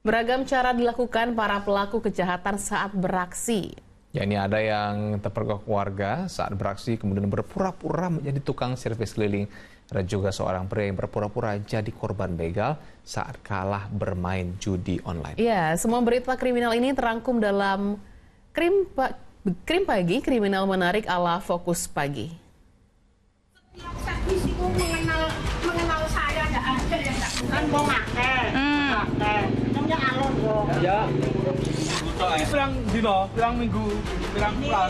Beragam cara dilakukan para pelaku kejahatan saat beraksi. Ya, ini ada yang terpergok warga saat beraksi kemudian berpura-pura menjadi tukang servis keliling. Ada juga seorang pria yang berpura-pura jadi korban begal saat kalah bermain judi online. Ya, semua berita kriminal ini terangkum dalam Krim Pagi, kriminal menarik ala Fokus Pagi. Setiap servis itu mengenal saya, nggak ada yang nggak kan mau pakai. Namanya alon dong. Ya. Pirang dino, pirang minggu, pirang bulan.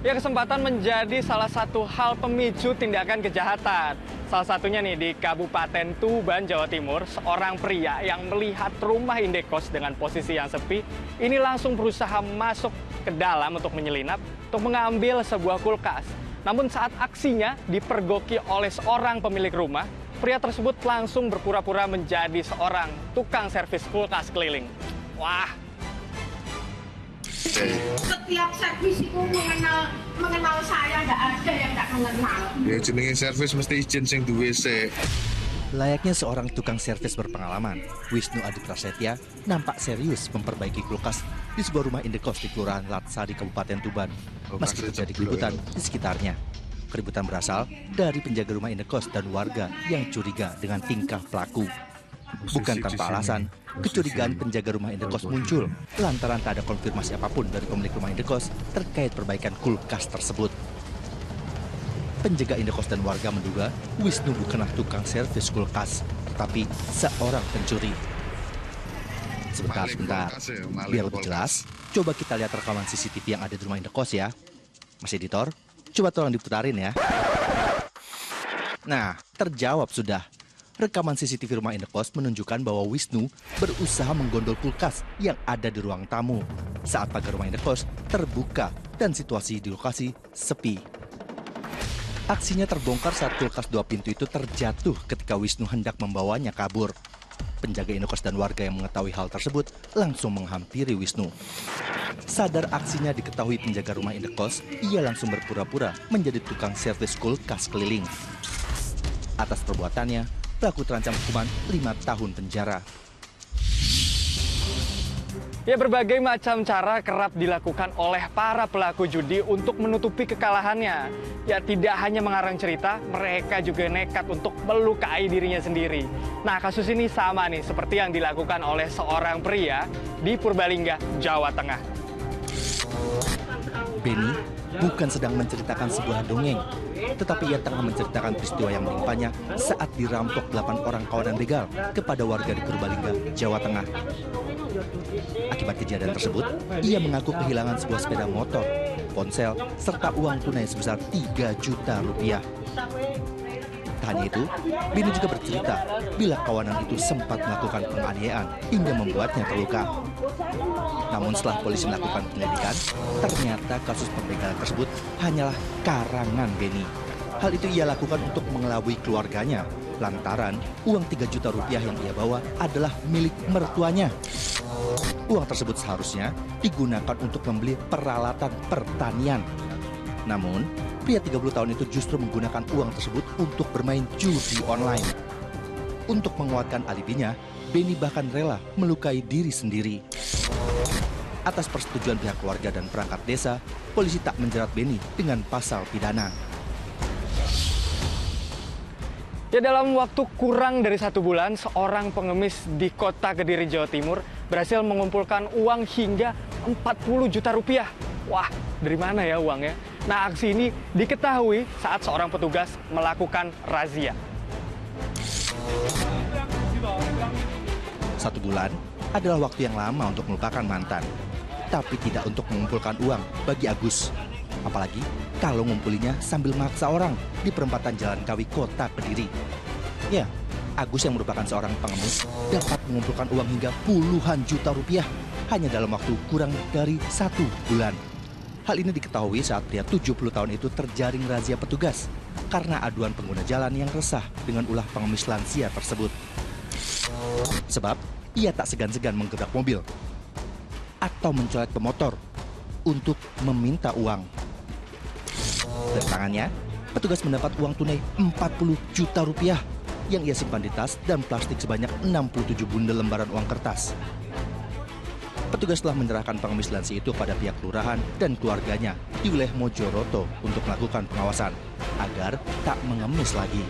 Ya, kesempatan menjadi salah satu hal pemicu tindakan kejahatan. Salah satunya nih di Kabupaten Tuban, Jawa Timur, seorang pria yang melihat rumah indekos dengan posisi yang sepi, ini langsung berusaha masuk ke dalam untuk menyelinap, untuk mengambil sebuah kulkas. Namun saat aksinya dipergoki oleh seorang pemilik rumah, pria tersebut langsung berpura-pura menjadi seorang tukang servis kulkas keliling. Wah. Setiap servis itu mengenal saya, nggak ada yang nggak mengenal. Ya jenenge servis mesti izin sing duwe sik. Layaknya seorang tukang servis berpengalaman, Wisnu Adi Prasetya nampak serius memperbaiki kulkas di sebuah rumah indekos di Kelurahan Latsari, Kabupaten Tuban. Meski terjadi keributan di sekitarnya. Keributan berasal dari penjaga rumah indekos dan warga yang curiga dengan tingkah pelaku. Bukan tanpa alasan, kecurigaan penjaga rumah indekos muncul lantaran tak ada konfirmasi apapun dari pemilik rumah indekos terkait perbaikan kulkas tersebut. Penjaga indekos dan warga menduga Wisnu bukanlah tukang servis kulkas, tetapi seorang pencuri. Sebentar, biar lebih jelas, coba kita lihat rekaman CCTV yang ada di rumah indekos ya. Mas Editor, coba tolong diputarin ya. Nah, terjawab sudah. Rekaman CCTV rumah indekos menunjukkan bahwa Wisnu berusaha menggondol kulkas yang ada di ruang tamu saat pagar rumah indekos terbuka dan situasi di lokasi sepi. Aksinya terbongkar saat kulkas 2 pintu itu terjatuh ketika Wisnu hendak membawanya kabur. Penjaga indekos dan warga yang mengetahui hal tersebut langsung menghampiri Wisnu. Sadar aksinya diketahui penjaga rumah indekos, ia langsung berpura-pura menjadi tukang servis kulkas keliling. Atas perbuatannya, pelaku terancam hukuman 5 tahun penjara. Ya, berbagai macam cara kerap dilakukan oleh para pelaku judi untuk menutupi kekalahannya. Ya, tidak hanya mengarang cerita, mereka juga nekat untuk melukai dirinya sendiri. Nah, kasus ini sama nih seperti yang dilakukan oleh seorang pria di Purbalingga, Jawa Tengah. Benny bukan sedang menceritakan sebuah dongeng, tetapi ia tengah menceritakan peristiwa yang menimpanya saat dirampok 8 orang kawanan begal kepada warga di Purbalingga, Jawa Tengah. Akibat kejadian tersebut, ia mengaku kehilangan sebuah sepeda motor, ponsel, serta uang tunai sebesar 3 juta rupiah. Tak hanya itu, Benny juga bercerita bila kawanan itu sempat melakukan penganiayaan hingga membuatnya terluka. Namun setelah polisi melakukan penyelidikan, ternyata kasus pembegalan tersebut hanyalah karangan Benny. Hal itu ia lakukan untuk mengelabui keluarganya, lantaran uang 3 juta rupiah yang ia bawa adalah milik mertuanya. Uang tersebut seharusnya digunakan untuk membeli peralatan pertanian. Namun, pria 30 tahun itu justru menggunakan uang tersebut untuk bermain judi online. Untuk menguatkan alibinya, Benny bahkan rela melukai diri sendiri. Atas persetujuan pihak keluarga dan perangkat desa, polisi tak menjerat Benny dengan pasal pidana. Ya, dalam waktu kurang dari 1 bulan, seorang pengemis di kota Kediri, Jawa Timur berhasil mengumpulkan uang hingga 40 juta rupiah. Wah, dari mana ya uangnya? Nah, aksi ini diketahui saat seorang petugas melakukan razia. 1 bulan adalah waktu yang lama untuk melupakan mantan, tapi tidak untuk mengumpulkan uang bagi Agus. Apalagi kalau ngumpulinya sambil maksa orang di perempatan Jalan Kawi, Kota Kediri. Ya, Agus yang merupakan seorang pengemis dapat mengumpulkan uang hingga puluhan juta rupiah hanya dalam waktu kurang dari 1 bulan. Hal ini diketahui saat pria 70 tahun itu terjaring razia petugas karena aduan pengguna jalan yang resah dengan ulah pengemis lansia tersebut. Sebab ia tak segan-segan menggebrak mobil atau mencoret pemotor untuk meminta uang. Dari tangannya, petugas mendapat uang tunai 40 juta rupiah yang ia simpan di tas dan plastik sebanyak 67 bundel lembaran uang kertas. Petugas telah menyerahkan pengemis lansia itu pada pihak kelurahan dan keluarganya di wilayah Mojoroto untuk melakukan pengawasan agar tak mengemis lagi.